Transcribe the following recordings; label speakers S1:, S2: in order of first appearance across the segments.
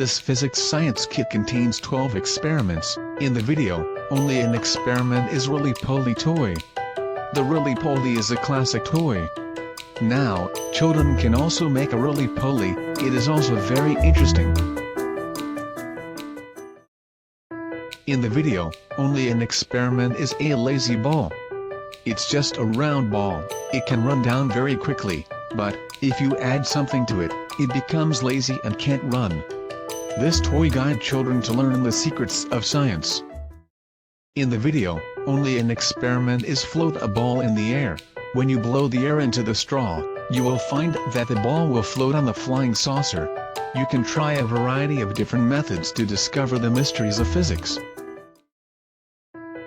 S1: This physics science kit contains 12 experiments. In the video, only an experiment is Roly-Poly Toy. The Roly-Poly is a classic toy. Now, children can also make a roly-poly. It is also very interesting. In the video, only an experiment is a lazy ball. It's just a round ball. It can run down very quickly, but if you add something to it, it becomes lazy and can't run. This toy guides children to learn the secrets of science. In the video, only an experiment is float a ball in the air. When you blow the air into the straw, you will find that the ball will float on the flying saucer. You can try a variety of different methods to discover the mysteries of physics.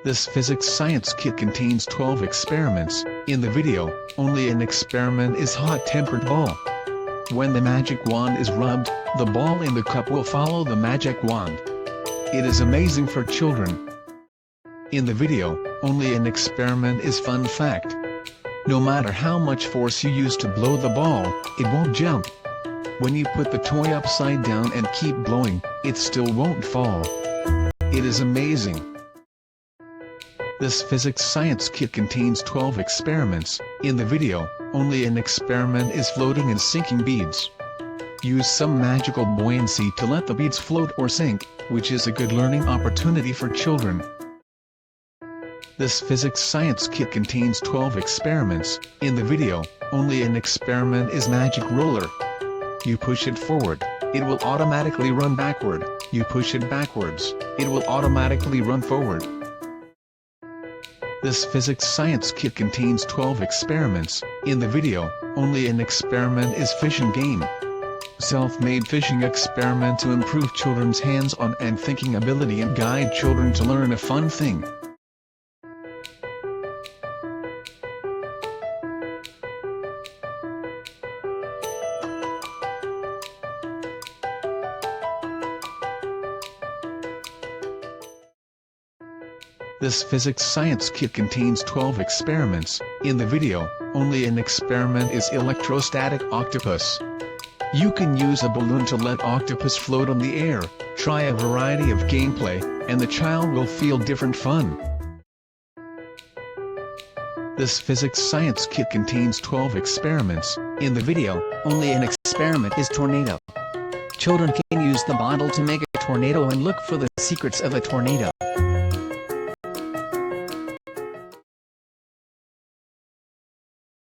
S1: This physics science kit contains 12 experiments. In the video, only an experiment is hot-tempered ball. When the magic wand is rubbed, the ball in the cup will follow the magic wand. It is amazing for children. In the video, only an experiment is fun fact. No matter how much force you use to blow the ball, it won't jump. When you put the toy upside down and keep blowing, it still won't fall. It is amazing. This physics science kit contains 12 experiments. In the video, only an experiment is floating and sinking beads. Use some magical buoyancy to let the beads float or sink, which is a good learning opportunity for children. This physics science kit contains 12 experiments. In the video, only an experiment is magic roller. You push it forward, it will automatically run backward. You push it backwards, it will automatically run forward. This physics science kit contains 12 experiments. In the video, only an experiment is fishing game. Self-made fishing experiment to improve children's hands-on and thinking ability and guide children to learn a fun thing. This physics science kit contains 12 experiments. In the video, only an experiment is Electrostatic Octopus. You can use a balloon to let Octopus float on the air. Try a variety of gameplay, and the child will feel different fun. This physics science kit contains 12 experiments. In the video, only an experiment is tornado. Children can use the bottle to make a tornado and look for the secrets of a tornado.